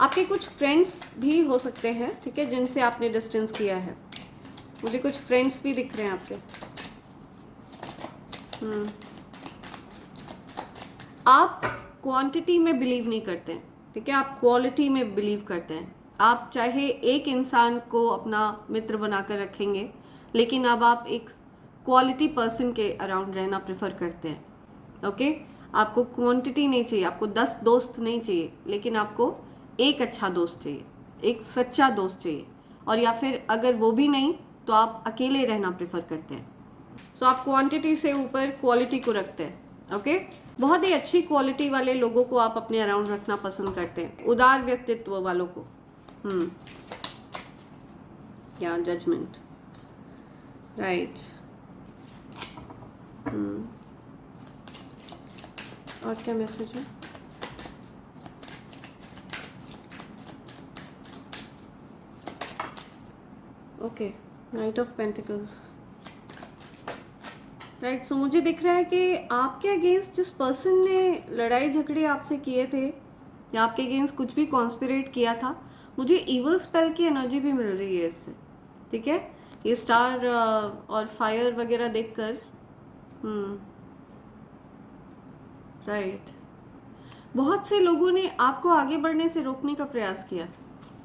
आपके कुछ फ्रेंड्स भी हो सकते हैं, ठीक है, जिनसे आपने डिस्टेंस किया है। मुझे कुछ फ्रेंड्स भी दिख रहे हैं आपके। आप क्वांटिटी में बिलीव नहीं करते हैं, ठीक है, आप क्वालिटी में बिलीव करते हैं। आप चाहे एक इंसान को अपना मित्र बनाकर रखेंगे, लेकिन अब आप एक क्वालिटी पर्सन के अराउंड रहना प्रेफर करते हैं। ओके, आपको क्वांटिटी नहीं चाहिए, आपको 10 दोस्त नहीं चाहिए, लेकिन आपको एक अच्छा दोस्त चाहिए, एक सच्चा दोस्त चाहिए। और या फिर अगर वो भी नहीं तो आप अकेले रहना प्रेफर करते हैं। सो आप क्वांटिटी से ऊपर क्वालिटी को रखते हैं। ओके, बहुत ही अच्छी क्वालिटी वाले लोगों को आप अपने अराउंड रखना पसंद करते हैं, उदार व्यक्तित्व वालों को। या जजमेंट, राइट। और क्या मैसेज है? Okay, knight of pentacles, right. So मुझे दिख रहा है कि आपके अगेंस्ट जिस पर्सन ने लड़ाई झगड़े आपसे किए थे या आपके अगेंस्ट कुछ भी कॉन्स्पिरेट किया था, मुझे इवल स्पेल की एनर्जी भी मिल रही है इससे, ठीक है। ये स्टार और फायर वगैरह देखकर, राइट। बहुत से लोगों ने आपको आगे बढ़ने से रोकने का प्रयास किया,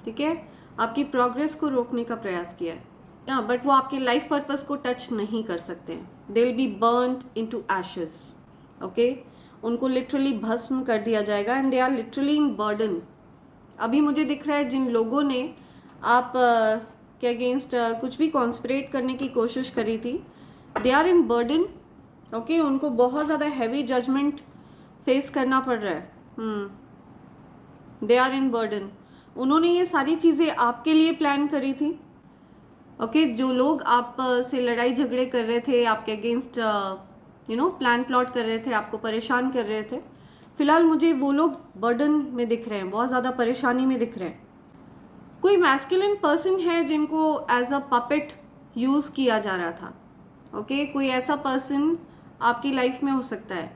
ठीक है, आपकी प्रोग्रेस को रोकने का प्रयास किया है। हाँ, बट वो आपके लाइफ पर्पस को टच नहीं कर सकते हैं। They will be burned into ashes. Okay, उनको लिटरली भस्म कर दिया जाएगा and they are literally in burden. अभी मुझे दिख रहा है जिन लोगों ने आप के अगेंस्ट कुछ भी कॉन्स्पिरेट करने की कोशिश करी थी, they are in burden. Okay, उनको बहुत ज़्यादा हैवी जजमेंट फेस करना पड़ रहा है। They are in burden. उन्होंने ये सारी चीज़ें आपके लिए प्लान करी थी। ओके, जो लोग आप से लड़ाई झगड़े कर रहे थे, आपके अगेंस्ट प्लान प्लॉट कर रहे थे, आपको परेशान कर रहे थे, फिलहाल मुझे वो लोग बर्डन में दिख रहे हैं, बहुत ज़्यादा परेशानी में दिख रहे हैं। कोई मैस्कुलिन पर्सन है जिनको एज अ पपेट यूज़ किया जा रहा था। ओके, कोई ऐसा पर्सन आपकी लाइफ में हो सकता है।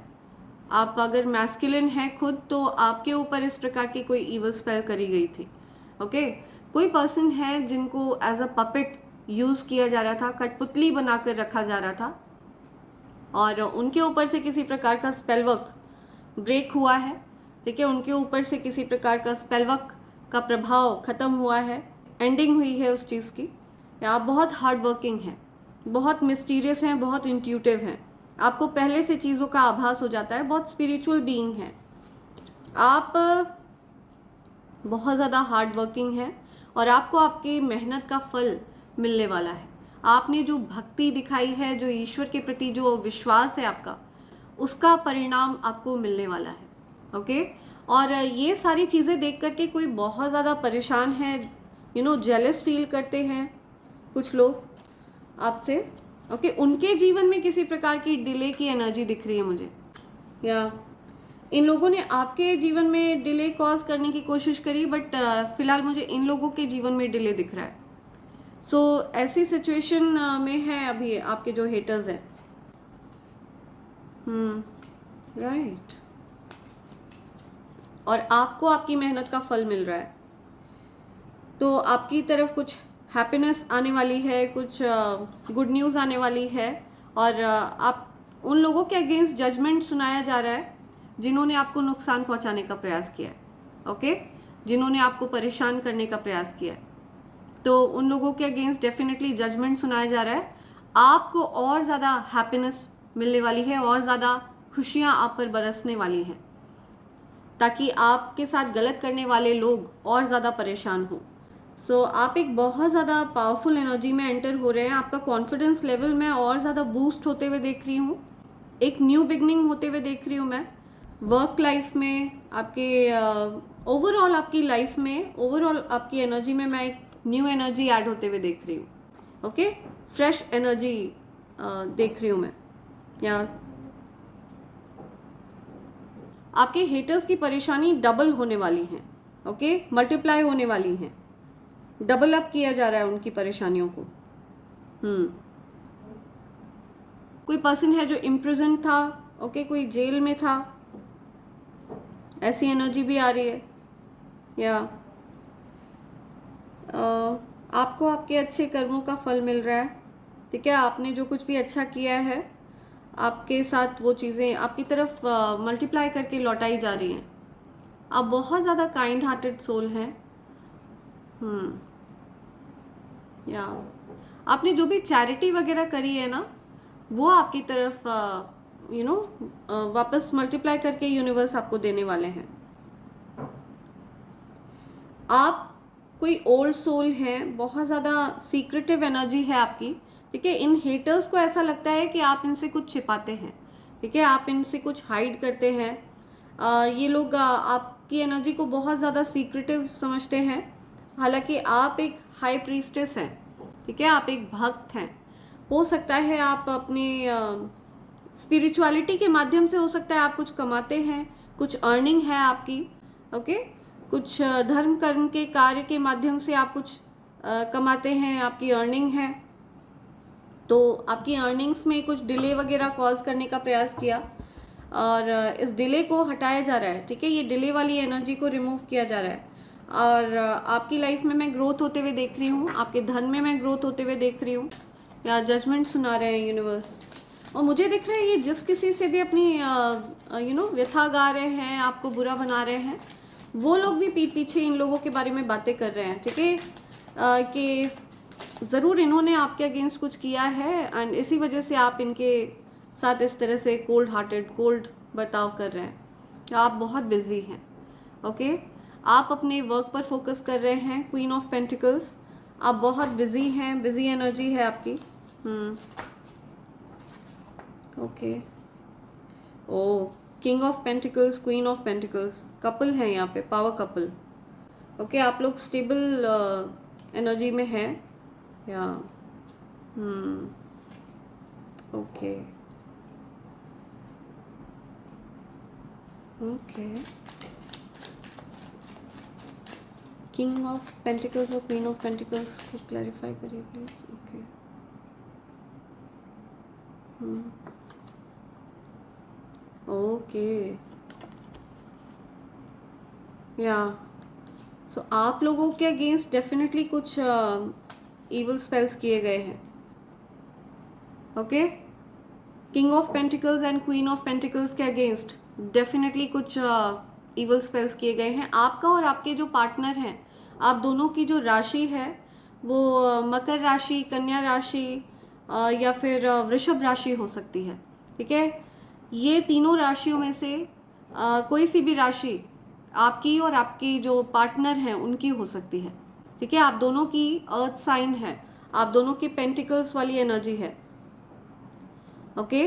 आप अगर मैस्कुलिन है खुद, तो आपके ऊपर इस प्रकार की कोई ईवल स्पेल करी गई थी। ओके, कोई पर्सन है जिनको एज अ पपेट यूज़ किया जा रहा था, कठपुतली बनाकर रखा जा रहा था, और उनके ऊपर से किसी प्रकार का स्पेल वर्क ब्रेक हुआ है, ठीक है, उनके ऊपर से किसी प्रकार का स्पेल वर्क का प्रभाव खत्म हुआ है, एंडिंग हुई है उस चीज़ की। या आप बहुत हार्ड वर्किंग हैं, बहुत मिस्टीरियस हैं, बहुत इंट्यूटिव हैं, आपको पहले से चीज़ों का आभास हो जाता है, बहुत स्पिरिचुअल बीइंग हैं आप, बहुत ज़्यादा हार्ड वर्किंग है, और आपको आपकी मेहनत का फल मिलने वाला है। आपने जो भक्ति दिखाई है, जो ईश्वर के प्रति जो विश्वास है आपका, उसका परिणाम आपको मिलने वाला है। ओके, और ये सारी चीज़ें देख करके कोई बहुत ज़्यादा परेशान है, जेलस फील करते हैं कुछ लोग आपसे। ओके, उनके जीवन में किसी प्रकार की डिले की एनर्जी दिख रही है मुझे, या इन लोगों ने आपके जीवन में डिले कॉज करने की कोशिश करी, बट फिलहाल मुझे इन लोगों के जीवन में डिले दिख रहा है। सो ऐसी सिचुएशन में है अभी आपके जो हेटर्स हैं। राइट। और आपको आपकी मेहनत का फल मिल रहा है, तो आपकी तरफ कुछ हैप्पीनेस आने वाली है, कुछ गुड न्यूज़ आने वाली है, और आप उन लोगों के अगेंस्ट जजमेंट सुनाया जा रहा है जिन्होंने आपको नुकसान पहुंचाने का प्रयास किया है। ओके, जिन्होंने आपको परेशान करने का प्रयास किया है, तो उन लोगों के अगेंस्ट डेफिनेटली जजमेंट सुनाया जा रहा है। आपको और ज़्यादा हैप्पीनेस मिलने वाली है, और ज़्यादा खुशियाँ आप पर बरसने वाली हैं, ताकि आपके साथ गलत करने वाले लोग और ज़्यादा परेशान हों। सो आप एक बहुत ज़्यादा पावरफुल एनर्जी में एंटर हो रहे हैं। आपका कॉन्फिडेंस लेवल मैं और ज़्यादा बूस्ट होते हुए देख रही हूँ, एक न्यू बिगनिंग होते हुए देख रही हूँ मैं वर्क लाइफ में, आपके ओवरऑल आपकी लाइफ में, ओवरऑल आपकी एनर्जी में मैं एक न्यू एनर्जी ऐड होते हुए देख रही हूँ। ओके, फ्रेश एनर्जी देख रही हूँ मैं। या आपके हेटर्स की परेशानी डबल होने वाली है। ओके, मल्टीप्लाई होने वाली है, डबल अप किया जा रहा है उनकी परेशानियों को। कोई पर्सन है जो इम्प्रिजन था, ओके, कोई जेल में था, ऐसी एनर्जी भी आ रही है। या आपको आपके अच्छे कर्मों का फल मिल रहा है, ठीक है। आपने जो कुछ भी अच्छा किया है आपके साथ वो चीज़ें आपकी तरफ मल्टीप्लाई करके लौटाई जा रही हैं। आप बहुत ज़्यादा काइंड हार्टेड सोल हैं। या आपने जो भी चैरिटी वगैरह करी है ना, वो आपकी तरफ वापस मल्टीप्लाई करके यूनिवर्स आपको देने वाले हैं। आप कोई ओल्ड सोल हैं, बहुत ज़्यादा सीक्रेटिव एनर्जी है आपकी, ठीक है। इन हेटर्स को ऐसा लगता है कि आप इनसे कुछ छिपाते हैं, ठीक है, आप इनसे कुछ हाइड करते हैं। ये लोग आपकी एनर्जी को बहुत ज़्यादा सीक्रेटिव समझते हैं, हालांकि आप एक हाई प्रीस्टेस हैं, ठीक है, आप एक भक्त हैं। हो सकता है आप अपने स्पिरिचुअलिटी के माध्यम से, हो सकता है आप कुछ कमाते हैं, कुछ अर्निंग है आपकी, ओके। कुछ धर्म कर्म के कार्य के माध्यम से आप कुछ कमाते हैं, आपकी अर्निंग है। तो आपकी अर्निंग्स में कुछ डिले वगैरह कॉज करने का प्रयास किया और इस डिले को हटाया जा रहा है, ठीक है। ये डिले वाली एनर्जी को रिमूव किया जा रहा है और आपकी लाइफ में मैं ग्रोथ होते हुए देख रही हूँ, आपके धन में मैं ग्रोथ होते हुए देख रही हूँ। या जजमेंट सुना रहे हैं यूनिवर्स। और मुझे दिख रहा है ये जिस किसी से भी अपनी व्यथा गा रहे हैं, आपको बुरा बना रहे हैं, वो लोग भी पीठ पीछे इन लोगों के बारे में बातें कर रहे हैं, ठीक है, कि ज़रूर इन्होंने आपके अगेंस्ट कुछ किया है एंड इसी वजह से आप इनके साथ इस तरह से कोल्ड हार्टेड, कोल्ड बर्ताव कर रहे हैं। आप बहुत बिजी हैं, ओके। आप अपने वर्क पर फोकस कर रहे हैं, क्वीन ऑफ पेंटिकल्स। आप बहुत बिजी हैं, बिजी एनर्जी है आपकी। Okay. Oh, king of pentacles, queen of pentacles, couple है यहाँ पे, पावर कपल, ओके। आप लोग स्टेबल एनर्जी में हैं या okay okay. King of pentacles और क्वीन ऑफ पेंटिकल्स को क्लैरिफाई करिए प्लीज। ओके। ओके या सो आप लोगों के अगेंस्ट डेफिनेटली कुछ इवल स्पेल्स किए गए हैं, okay. King of pentacles and queen of pentacles के अगेंस्ट डेफिनेटली कुछ इवल स्पेल्स किए गए हैं। आपका और आपके जो पार्टनर हैं, आप दोनों की जो राशि है वो मकर राशि, कन्या राशि या फिर वृषभ राशि हो सकती है, ठीक है। ये तीनों राशियों में से कोई सी भी राशि आपकी और आपकी जो पार्टनर हैं उनकी हो सकती है, ठीक है। आप दोनों की अर्थ साइन है, आप दोनों की पेंटिकल्स वाली एनर्जी है, ओके।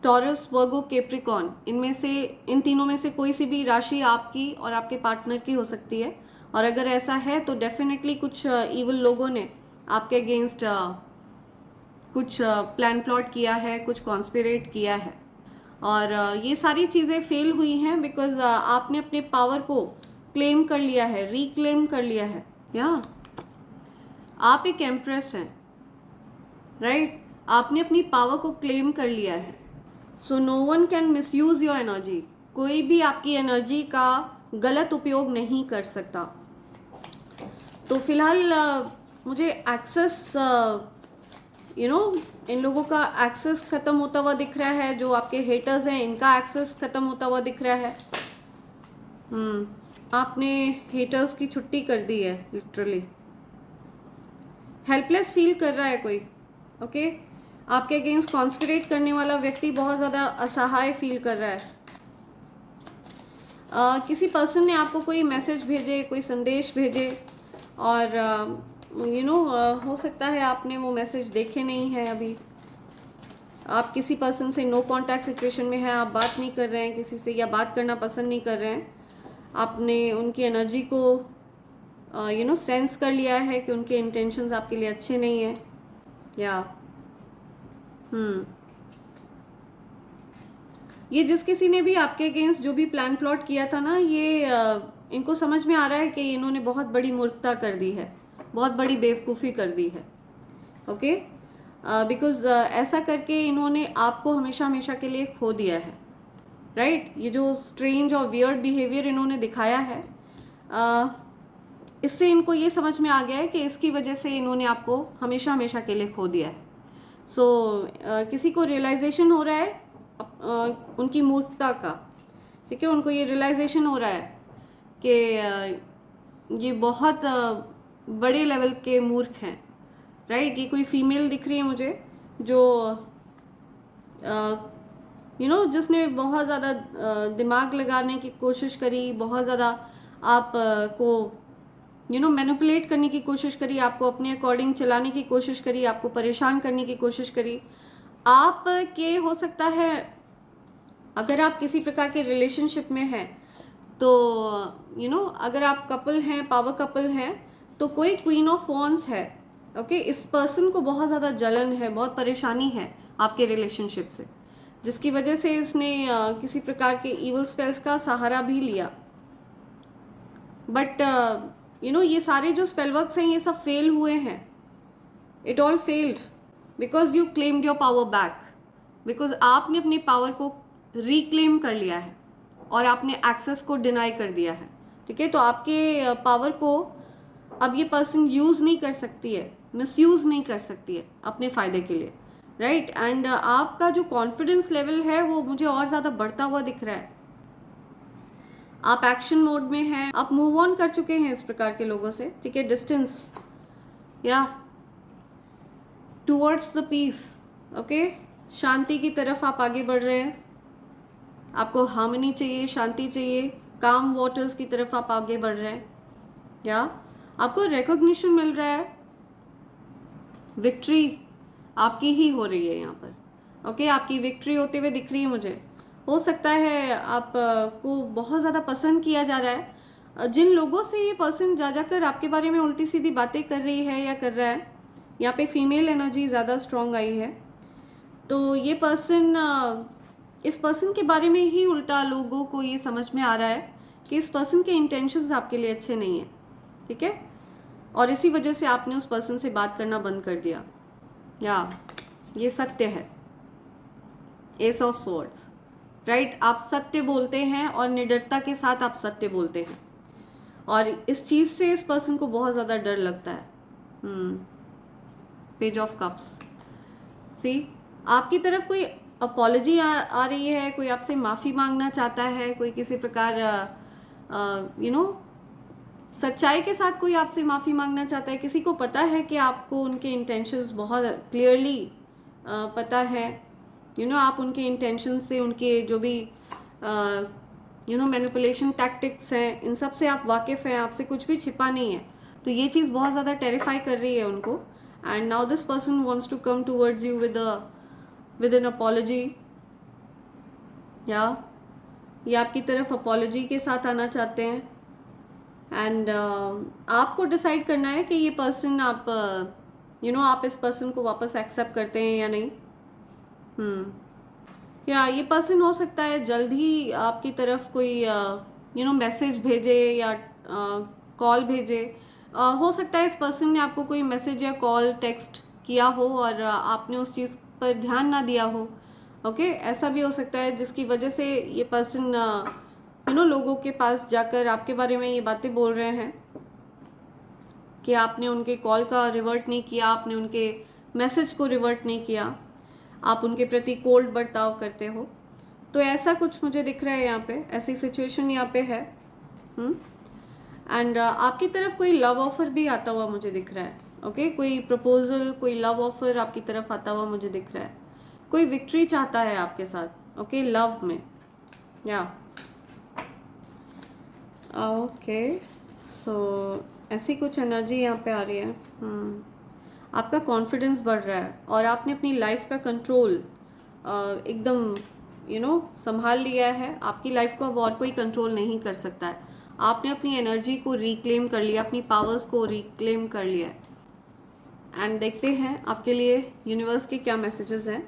टॉरस, वर्गो, कैप्रिकॉर्न, इनमें से, इन तीनों में से कोई सी भी राशि आपकी और आपके पार्टनर की हो सकती है। और अगर ऐसा है तो डेफिनेटली कुछ इवल लोगों ने आपके अगेंस्ट कुछ प्लान प्लॉट किया है, कुछ कॉन्स्पिरेट किया है और ये सारी चीज़ें फेल हुई हैं बिकॉज आपने अपने पावर को क्लेम कर लिया है, रिक्लेम कर लिया है। या आप एक एम्प्रेस हैं, राइट। आपने अपनी पावर को क्लेम कर लिया है। So no one can misuse your energy. कोई भी आपकी एनर्जी का गलत उपयोग नहीं कर सकता। तो फिलहाल मुझे एक्सेस इन लोगों का एक्सेस खत्म होता हुआ दिख रहा है। जो आपके हेटर्स हैं इनका एक्सेस खत्म होता हुआ दिख रहा है। आपने हेटर्स की छुट्टी कर दी है, लिटरली। हेल्पलेस फील कर रहा है कोई, ओके। आपके अगेंस्ट कॉन्स्पिरेट करने वाला व्यक्ति बहुत ज़्यादा असहाय फील कर रहा है। किसी पर्सन ने आपको कोई मैसेज भेजे, कोई संदेश भेजे और हो सकता है आपने वो मैसेज देखे नहीं है अभी। आप किसी पर्सन से नो कांटेक्ट सिचुएशन में हैं, आप बात नहीं कर रहे हैं किसी से या बात करना पसंद नहीं कर रहे हैं। आपने उनकी एनर्जी को सेंस कर लिया है कि उनके इंटेंशंस आपके लिए अच्छे नहीं हैं। या ये जिस किसी ने भी आपके अगेंस्ट जो भी प्लान प्लॉट किया था ना, ये इनको समझ में आ रहा है कि इन्होंने बहुत बड़ी मूर्खता कर दी है, बहुत बड़ी बेवकूफ़ी कर दी है, ओके। बिकॉज ऐसा करके इन्होंने आपको हमेशा हमेशा के लिए खो दिया है, राइट। ये जो स्ट्रेंज और वियर्ड बिहेवियर इन्होंने दिखाया है, इससे इनको ये समझ में आ गया है कि इसकी वजह से इन्होंने आपको हमेशा हमेशा के लिए खो दिया है। सो किसी को रियलाइजेशन हो रहा है उनकी मूर्खता का, ठीक है, उनको ये रियलाइजेशन हो रहा है कि ये बहुत बड़े लेवल के मूर्ख हैं, राइट। ये कोई फीमेल दिख रही है मुझे जो जिसने बहुत ज़्यादा दिमाग लगाने की कोशिश करी, बहुत ज़्यादा आप को मैनिपुलेट करने की कोशिश करी, आपको अपने अकॉर्डिंग चलाने की कोशिश करी, आपको परेशान करने की कोशिश करी। आप के हो सकता है अगर आप किसी प्रकार के रिलेशनशिप में हैं तो अगर आप कपल हैं, पावर कपल हैं, तो कोई क्वीन ऑफ वॉन्ड्स है, ओके। इस पर्सन को बहुत ज़्यादा जलन है, बहुत परेशानी है आपके रिलेशनशिप से, जिसकी वजह से इसने किसी प्रकार के इवल स्पेल्स का सहारा भी लिया। बट ये सारे जो स्पेल वर्क्स हैं ये सब फेल हुए हैं। It all failed because you claimed your power back, because आपने अपने पावर को रिक्लेम कर लिया है और आपने एक्सेस को डिनाई कर दिया है, ठीक है। तो आपके पावर को अब ये पर्सन यूज़ नहीं कर सकती है, मिसयूज़ नहीं कर सकती है अपने फ़ायदे के लिए, राइट। एंड आपका जो कॉन्फिडेंस लेवल है वो मुझे और ज़्यादा बढ़ता हुआ दिख रहा है। आप एक्शन मोड में हैं, आप मूव ऑन कर चुके हैं इस प्रकार के लोगों से, ठीक है। डिस्टेंस या टूवर्ड्स द पीस, ओके, शांति की तरफ आप आगे बढ़ रहे हैं। आपको हार्मनी चाहिए, शांति चाहिए, काम वाटर्स की तरफ आप आगे बढ़ रहे हैं, या आपको रिकॉग्निशन मिल रहा है, विक्ट्री आपकी ही हो रही है यहाँ पर, ओके। आपकी विक्ट्री होते हुए दिख रही है मुझे। हो सकता है आप को बहुत ज़्यादा पसंद किया जा रहा है। जिन लोगों से ये पर्सन जा जाकर आपके बारे में उल्टी सीधी बातें कर रही है या कर रहा है, यहाँ पे फीमेल एनर्जी ज़्यादा स्ट्रॉन्ग आई है, तो ये पर्सन इस पर्सन के बारे में ही उल्टा लोगों को ये समझ में आ रहा है कि इस पर्सन के इंटेंशंस आपके लिए अच्छे नहीं हैं, ठीक है। और इसी वजह से आपने उस पर्सन से बात करना बंद कर दिया, या ये सत्य है। S of swords, right. आप सत्य बोलते हैं और निडरता के साथ आप सत्य बोलते हैं, और इस चीज़ से इस पर्सन को बहुत ज़्यादा डर लगता है। पेज ऑफ कप्स, सी आपकी तरफ कोई अपॉलॉजी आ रही है, कोई आपसे माफ़ी मांगना चाहता है, कोई किसी प्रकार सच्चाई के साथ कोई आपसे माफ़ी मांगना चाहता है। किसी को पता है कि आपको उनके इंटेंशंस बहुत क्लियरली पता है, आप उनके इंटेंशन से, उनके जो भी मैनिपुलेशन टैक्टिक्स हैं, इन सब से आप वाकिफ़ हैं, आपसे कुछ भी छिपा नहीं है। तो ये चीज़ बहुत ज़्यादा टेरिफाई कर रही है उनको। And now this person wants to come towards you with an apology, या ये आपकी तरफ अपॉलॉजी के साथ आना चाहते हैं। एंड आपको डिसाइड करना है कि ये पर्सन आप आप इस पर्सन को वापस एक्सेप्ट करते हैं या नहीं। या ये पर्सन हो सकता है जल्द ही आपकी तरफ कोई मैसेज भेजे या कॉल भेजे। हो सकता है इस पर्सन ने आपको कोई मैसेज या कॉल टेक्स्ट किया हो और आपने उस चीज़ पर ध्यान ना दिया हो, ओके। ऐसा भी हो सकता है जिसकी वजह से ये पर्सन लोगों के पास जाकर आपके बारे में ये बातें बोल रहे हैं कि आपने उनके कॉल का रिवर्ट नहीं किया, आपने उनके मैसेज को रिवर्ट नहीं किया, आप उनके प्रति कोल्ड बर्ताव करते हो। तो ऐसा कुछ मुझे दिख रहा है यहाँ पे, ऐसी सिचुएशन यहाँ पे है। एंड आपकी तरफ कोई लव ऑफर भी आता हुआ मुझे दिख रहा है, ओके। कोई प्रपोजल, कोई लव ऑफर आपकी तरफ आता हुआ मुझे दिख रहा है। कोई विक्ट्री चाहता है आपके साथ, ओके, लव में, या ओके। सो ऐसी कुछ एनर्जी यहाँ पे आ रही है। आपका कॉन्फिडेंस बढ़ रहा है और आपने अपनी लाइफ का कंट्रोल एकदम संभाल लिया है। आपकी लाइफ को अब और कोई कंट्रोल नहीं कर सकता है। आपने अपनी एनर्जी को रिक्लेम कर लिया, अपनी पावर्स को रिक्लेम कर लिया है। एंड देखते हैं आपके लिए यूनिवर्स के क्या मैसेजेस हैं।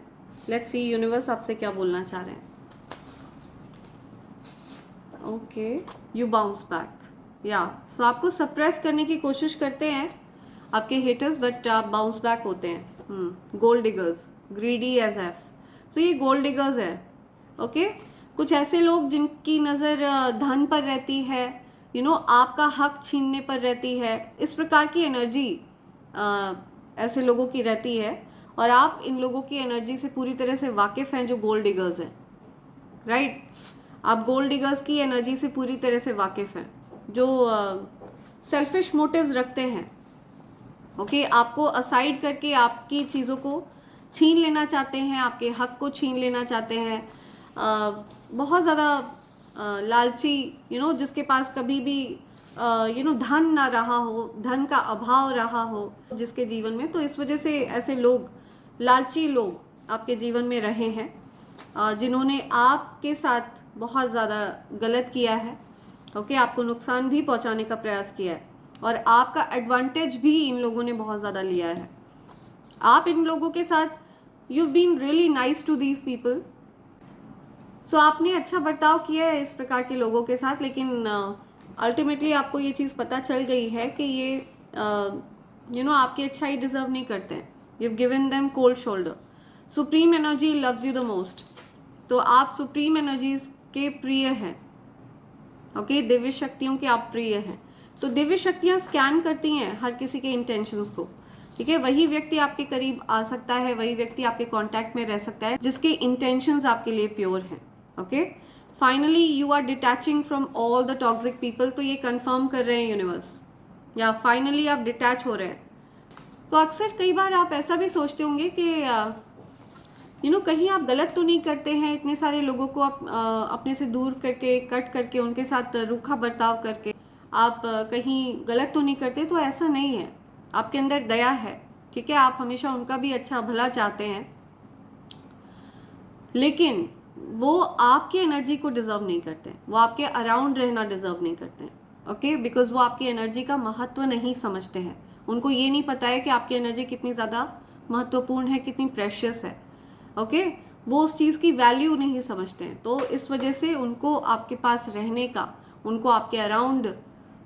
लेट्स सी यूनिवर्स आपसे क्या बोलना चाह रहे हैं। ओके, यू बाउंस बैक, या सो आपको सप्रेस करने की कोशिश करते हैं आपके हेटर्स, बट आप बाउंस बैक होते हैं। Gold diggers, greedy as F, so ये गोल्ड डिगर्स है, ओके। कुछ ऐसे लोग जिनकी नज़र धन पर रहती है, आपका हक छीनने पर रहती है। इस प्रकार की एनर्जी ऐसे लोगों की रहती है, और आप इन लोगों की एनर्जी से पूरी तरह से वाकिफ़ हैं जो गोल्ड डिगर्स हैं, राइट। आप गोल्ड डिगर्स की एनर्जी से पूरी तरह से वाकिफ़ हैं, जो सेल्फिश मोटिव्स रखते हैं। ओके, आपको असाइड करके आपकी चीज़ों को छीन लेना चाहते हैं, आपके हक को छीन लेना चाहते हैं। बहुत ज़्यादा लालची, जिसके पास कभी भी धन ना रहा हो, धन का अभाव रहा हो जिसके जीवन में, तो इस वजह से ऐसे लोग, लालची लोग आपके जीवन में रहे हैं, जिन्होंने आपके साथ बहुत ज़्यादा गलत किया है। ओके, आपको नुकसान भी पहुंचाने का प्रयास किया है, और आपका एडवांटेज भी इन लोगों ने बहुत ज़्यादा लिया है। आप इन लोगों के साथ, you been really nice to these people, so आपने अच्छा बर्ताव किया है इस प्रकार के लोगों के साथ, लेकिन अल्टीमेटली आपको ये चीज़ पता चल गई है कि ये आपकी अच्छाई डिजर्व नहीं करते हैं। You have given them cold shoulder. Supreme energy loves you the most, तो आप सुप्रीम एनर्जीज के प्रिय हैं। ओके, दिव्य शक्तियों के आप प्रिय हैं। तो दिव्य शक्तियाँ स्कैन करती हैं हर किसी के इंटेंशंस को, ठीक है। वही व्यक्ति आपके करीब आ सकता है, वही व्यक्ति आपके कांटेक्ट में रह सकता है जिसके इंटेंशंस आपके लिए प्योर हैं। Okay, finally you are detaching from all the toxic people, तो ये कंफर्म कर रहे हैं यूनिवर्स, या फाइनली आप डिटैच हो रहे हैं। तो अक्सर कई बार आप ऐसा भी सोचते होंगे कि कहीं आप गलत तो नहीं करते हैं, इतने सारे लोगों को आप अपने से दूर करके, कट करके, उनके साथ रूखा बर्ताव करके आप कहीं गलत तो नहीं करते। तो ऐसा नहीं है, आपके अंदर दया है, ठीक है। आप हमेशा उनका भी अच्छा भला चाहते हैं, लेकिन वो आपकी एनर्जी को डिजर्व नहीं करते, वो आपके अराउंड रहना डिजर्व नहीं करते, ओके, बिकॉज वो आपकी एनर्जी का महत्व नहीं समझते हैं। उनको ये नहीं पता है कि आपकी एनर्जी कितनी ज़्यादा महत्वपूर्ण है, कितनी प्रेशियस है। ओके, वो उस चीज़ की वैल्यू नहीं समझते हैं, तो इस वजह से उनको आपके पास रहने का, उनको आपके अराउंड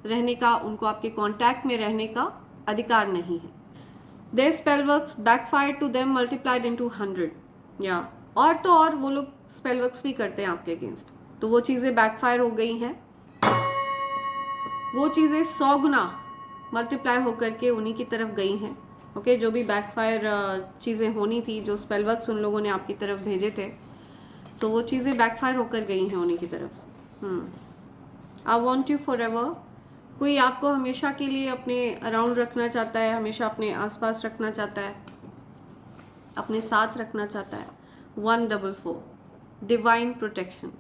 रहने का, उनको आपके कांटेक्ट में रहने का अधिकार नहीं है। Their spell works backfire to them multiplied into 100, या और तो और वो लोग स्पेल वर्क्स भी करते हैं आपके अगेंस्ट, तो वो चीज़ें बैकफायर हो गई हैं, वो चीज़ें 100 गुना मल्टीप्लाई होकर के उन्हीं की तरफ गई हैं। ओके, जो भी बैकफायर चीज़ें होनी थी, जो स्पेल वर्क्स उन लोगों ने आपकी तरफ भेजे थे, तो वो चीज़ें बैकफायर होकर गई हैं उन्हीं की तरफ। I want you for ever, कोई आपको हमेशा के लिए अपने अराउंड रखना चाहता है, हमेशा अपने आसपास रखना चाहता है, अपने साथ रखना चाहता है। 144 डिवाइन प्रोटेक्शन।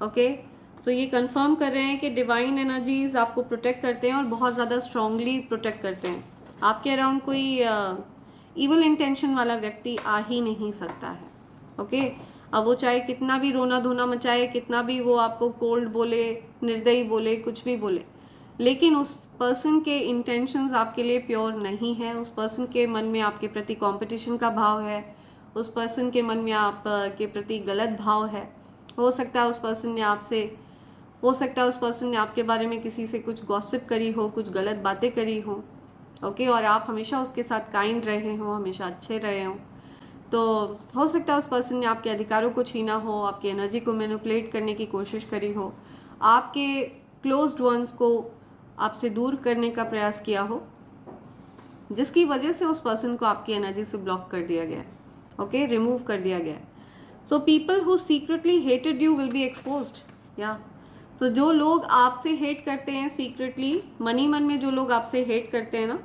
ओके, तो ये कंफर्म कर रहे हैं कि डिवाइन एनर्जीज आपको प्रोटेक्ट करते हैं, और बहुत ज़्यादा स्ट्रांगली प्रोटेक्ट करते हैं। आपके अराउंड कोई इवल इंटेंशन वाला व्यक्ति आ ही नहीं सकता है। ओके, अब वो चाहे कितना भी रोना धोना मचाए, कितना भी वो आपको कोल्ड बोले, निर्दयी बोले, कुछ भी बोले, लेकिन उस पर्सन के इंटेंशंस आपके लिए प्योर नहीं है। उस पर्सन के मन में आपके प्रति कंपटीशन का भाव है, उस पर्सन के मन में आप के प्रति गलत भाव है। हो सकता है उस पर्सन ने आपके बारे में किसी से कुछ गॉसिप करी हो, कुछ गलत बातें करी हो, ओके, और आप हमेशा उसके साथ काइंड रहे हो, हमेशा अच्छे रहे हो। तो हो सकता है उस पर्सन ने आपके अधिकारों को छीना हो, आपकी एनर्जी को मैनिपुलेट करने की कोशिश करी हो, आपके क्लोज्ड वंस को आपसे दूर करने का प्रयास किया हो, जिसकी वजह से उस पर्सन को आपकी एनर्जी से ब्लॉक कर दिया गया है, ओके, रिमूव कर दिया गया है। So people who secretly hated you will be exposed, या सो जो लोग आपसे हेट करते हैं सीक्रेटली, मन में जो लोग आपसे हेट करते हैं ना,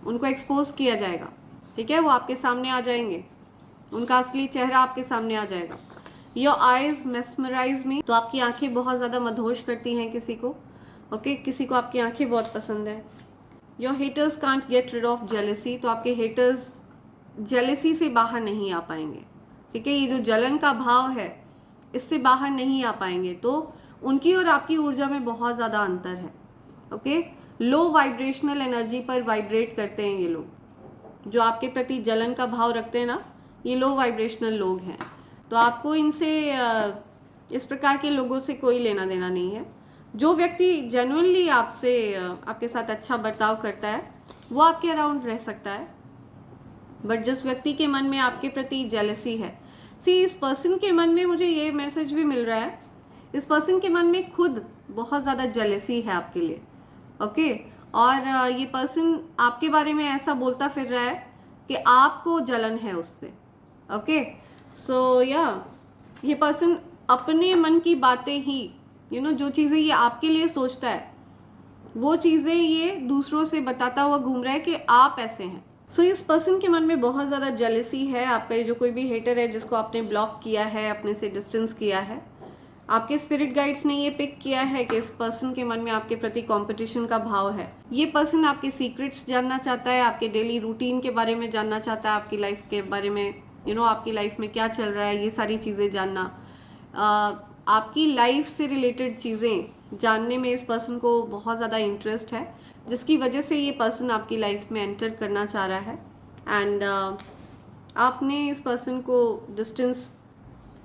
उनको एक्सपोज किया जाएगा, ठीक है। वो आपके सामने आ जाएंगे, उनका असली चेहरा आपके सामने आ जाएगा। योर आइज मेस्मराइज मी, तो आपकी आंखें बहुत ज़्यादा मदहोश करती हैं किसी को, ओके, किसी को आपकी आंखें बहुत पसंद है। Your haters can't get rid of jealousy, तो आपके हेटर्स जेलसी से बाहर नहीं आ पाएंगे, ठीक है। ये जो जलन का भाव है, इससे बाहर नहीं आ पाएंगे। तो उनकी और आपकी ऊर्जा में बहुत ज़्यादा अंतर है, ओके। लो वाइब्रेशनल एनर्जी पर वाइब्रेट करते हैं ये लोग, जो आपके प्रति जलन का भाव रखते हैं ना, ये लो वाइब्रेशनल लोग हैं। तो आपको इनसे, इस प्रकार के लोगों से कोई लेना देना नहीं है। जो व्यक्ति जेन्युइनली आपसे, आपके साथ अच्छा बर्ताव करता है, वो आपके अराउंड रह सकता है। बट जिस व्यक्ति के मन में आपके प्रति जेलसी है, सी इस पर्सन के मन में मुझे ये मैसेज भी मिल रहा है इस पर्सन के मन में खुद बहुत ज़्यादा जेलेसी है आपके लिए, ओके। और ये पर्सन आपके बारे में ऐसा बोलता फिर रहा है कि आपको जलन है उससे, ओके। सो या ये पर्सन अपने मन की बातें ही जो चीज़ें ये आपके लिए सोचता है वो चीज़ें ये दूसरों से बताता हुआ घूम रहा है कि आप ऐसे हैं। सो इस पर्सन के मन में बहुत ज़्यादा जेलसी है। आपका ये जो कोई भी हेटर है जिसको आपने ब्लॉक किया है, अपने से डिस्टेंस किया है, आपके स्पिरिट गाइड्स ने ये पिक किया है कि इस पर्सन के मन में आपके प्रति कंपटीशन का भाव है। ये पर्सन आपके सीक्रेट्स जानना चाहता है, आपके डेली रूटीन के बारे में जानना चाहता है, आपकी लाइफ के बारे में आपकी लाइफ में क्या चल रहा है ये सारी चीज़ें जानना, आपकी लाइफ से रिलेटेड चीज़ें जानने में इस पर्सन को बहुत ज़्यादा इंटरेस्ट है, जिसकी वजह से ये पर्सन आपकी लाइफ में एंटर करना चाह रहा है। एंड आपने इस पर्सन को डिस्टेंस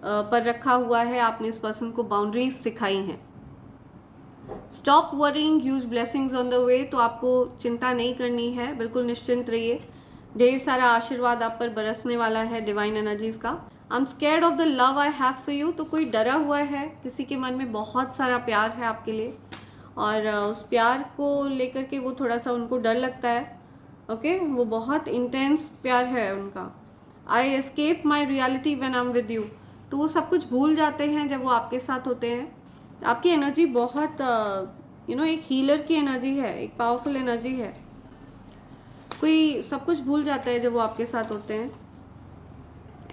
पर रखा हुआ है, आपने इस पर्सन को बाउंड्रीज सिखाई हैं। Stop worrying, huge blessings on the way. तो आपको चिंता नहीं करनी है, बिल्कुल निश्चिंत रहिए। ढेर सारा आशीर्वाद आप पर बरसने वाला है डिवाइन एनर्जीज का। I am scared of the love I have for you. तो कोई डरा हुआ है, किसी के मन में बहुत सारा प्यार है आपके लिए और उस प्यार को लेकर के वो थोड़ा सा उनको डर लगता है, ओके। वो बहुत इंटेंस प्यार है उनका। I escape my reality when I am with you. तो वो सब कुछ भूल जाते हैं जब वो आपके साथ होते हैं। आपकी एनर्जी बहुत एक हीलर की एनर्जी है, एक पावरफुल एनर्जी है। कोई सब कुछ भूल जाता है जब वो आपके साथ होते हैं।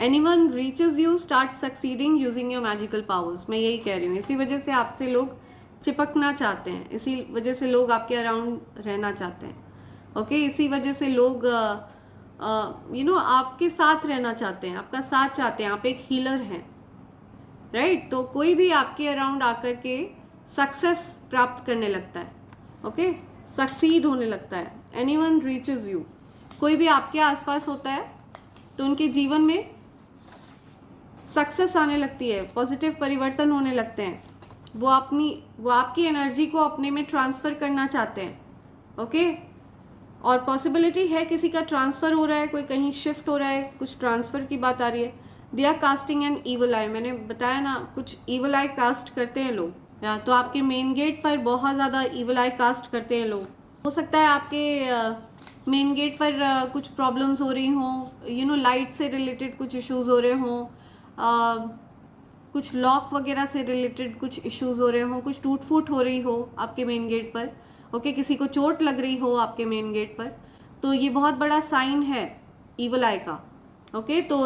Anyone reaches you start succeeding using your magical powers. मैं यही कह रही हूँ, इसी वजह से आपसे लोग चिपकना चाहते हैं, इसी वजह से लोग आपके अराउंड रहना चाहते हैं, ओके। इसी वजह से लोग आपके साथ रहना चाहते हैं, आपका साथ चाहते हैं। आप एक हीलर हैं, राइट। तो कोई भी आपके अराउंड आकर के सक्सेस प्राप्त करने लगता है, ओके, सक्सीड होने लगता है। एनीवन रीचेज यू, कोई भी आपके आसपास होता है तो उनके जीवन में सक्सेस आने लगती है, पॉजिटिव परिवर्तन होने लगते हैं। वो आपकी एनर्जी को अपने में ट्रांसफ़र करना चाहते हैं, ओके। और पॉसिबिलिटी है किसी का ट्रांसफ़र हो रहा है, कोई कहीं शिफ्ट हो रहा है, कुछ ट्रांसफ़र की बात आ रही है। They are casting an evil eye. मैंने बताया ना, कुछ ईवल आई कास्ट करते हैं लोग, या तो आपके मेन गेट पर बहुत ज़्यादा ईवल आई कास्ट करते हैं लोग। हो सकता है आपके मेन गेट पर कुछ प्रॉब्लम्स हो रही हों, लाइट से रिलेटेड कुछ इश्यूज़ हो रहे हों, कुछ लॉक वगैरह से रिलेटेड कुछ इश्यूज़ हो रहे हों, कुछ टूट फूट हो रही हो आपके मेन गेट पर, ओके। किसी को चोट लग रही हो आपके मेन गेट पर, तो ये बहुत बड़ा साइन है ईवल आई का, ओके। तो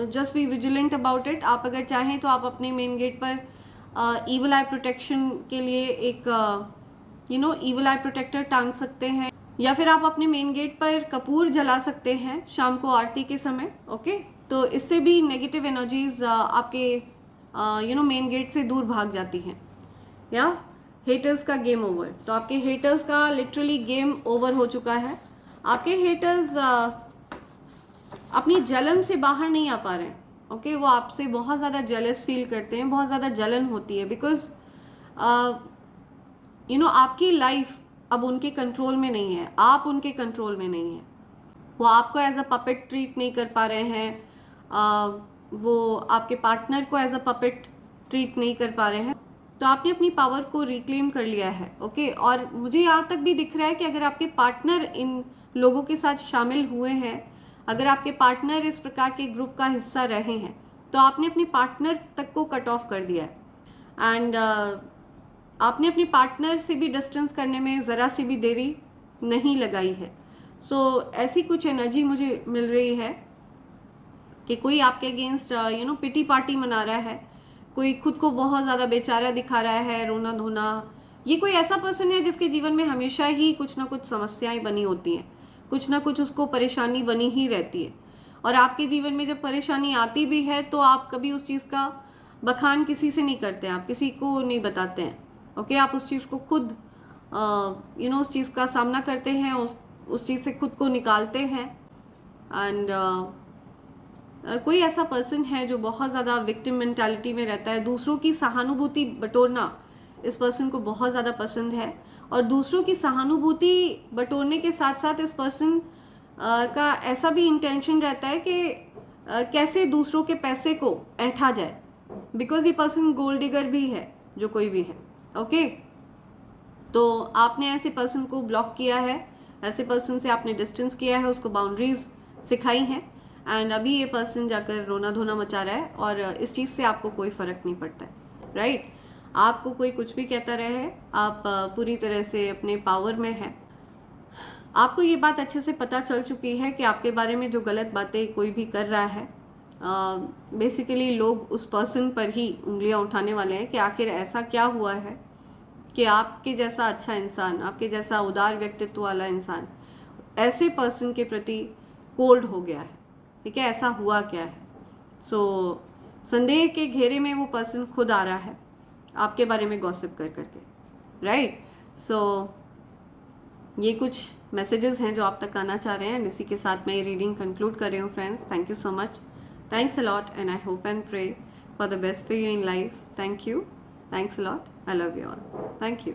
just be vigilant about it. आप अगर चाहें तो आप अपने मेन गेट पर ईवल आई प्रोटेक्शन के लिए एक ईवल आई प्रोटेक्टर टांग सकते हैं, या फिर आप अपने मेन गेट पर कपूर जला सकते हैं शाम को आरती के समय, ओके। तो इससे भी नेगेटिव एनर्जीज आपके मेन गेट से दूर भाग जाती हैं। या हेटर्स का गेम ओवर। तो आपके हेटर्स का लिटरली गेम ओवर हो चुका है। आपके हेटर्स अपनी जलन से बाहर नहीं आ पा रहे हैं, ओके। वो आपसे बहुत ज़्यादा जेलस फील करते हैं, बहुत ज़्यादा जलन होती है, बिकॉज आपकी लाइफ अब उनके कंट्रोल में नहीं है, आप उनके कंट्रोल में नहीं है। वो आपको एज अ पपेट ट्रीट नहीं कर पा रहे हैं, वो आपके पार्टनर को एज अ पपेट ट्रीट नहीं कर पा रहे हैं। तो आपने अपनी पावर को रिक्लेम कर लिया है, ओके। और मुझे यहाँ तक भी दिख रहा है कि अगर आपके पार्टनर इन लोगों के साथ शामिल हुए हैं, अगर आपके पार्टनर इस प्रकार के ग्रुप का हिस्सा रहे हैं, तो आपने अपने पार्टनर तक को कट ऑफ कर दिया है। एंड आपने अपने पार्टनर से भी डिस्टेंस करने में ज़रा सी भी देरी नहीं लगाई है। सो ऐसी कुछ एनर्जी मुझे मिल रही है कि कोई आपके अगेंस्ट पिटी पार्टी मना रहा है, कोई खुद को बहुत ज़्यादा बेचारा दिखा रहा है, रोना धोना। ये कोई ऐसा पर्सन है जिसके जीवन में हमेशा ही कुछ ना कुछ समस्याएं बनी होती हैं, कुछ ना कुछ उसको परेशानी बनी ही रहती है। और आपके जीवन में जब परेशानी आती भी है तो आप कभी उस चीज़ का बखान किसी से नहीं करते हैं, आप किसी को नहीं बताते हैं, ओके। आप उस चीज़ को खुद उस चीज़ का सामना करते हैं, उस चीज़ से खुद को निकालते हैं। एंड कोई ऐसा पर्सन है जो बहुत ज़्यादा विक्टिम मेंटालिटी में रहता है। दूसरों की सहानुभूति बटोरना इस पर्सन को बहुत ज़्यादा पसंद है, और दूसरों की सहानुभूति बटोरने के साथ साथ इस पर्सन का ऐसा भी इंटेंशन रहता है कि कैसे दूसरों के पैसे को ऐंठा जाए, बिकॉज ये पर्सन गोल्ड डिगर भी है, जो कोई भी है, ओके। तो आपने ऐसे पर्सन को ब्लॉक किया है, ऐसे पर्सन से आपने डिस्टेंस किया है, उसको बाउंड्रीज सिखाई हैं, एंड अभी ये पर्सन जाकर रोना धोना मचा रहा है, और इस चीज़ से आपको कोई फ़र्क नहीं पड़ता है, राइट। आपको कोई कुछ भी कहता रहे, आप पूरी तरह से अपने पावर में है। आपको ये बात अच्छे से पता चल चुकी है कि आपके बारे में जो गलत बातें कोई भी कर रहा है, बेसिकली लोग उस पर्सन पर ही उंगलियां उठाने वाले हैं कि आखिर ऐसा क्या हुआ है कि आपके जैसा अच्छा इंसान, आपके जैसा उदार व्यक्तित्व वाला इंसान ऐसे पर्सन के प्रति कोल्ड हो गया है, ठीक है। ऐसा हुआ क्या है? सो संदेह के घेरे में वो पर्सन खुद आ रहा है आपके बारे में गॉसिप कर करके, राइट। सो ये कुछ मैसेजेस हैं जो आप तक आना चाह रहे हैं, एंड इसी के साथ मैं ये रीडिंग कंक्लूड कर रही हूँ friends. Thank you so much, thanks a lot, and I hope and pray for the best for you in life. Thank you, thanks a lot, I love you all, thank you.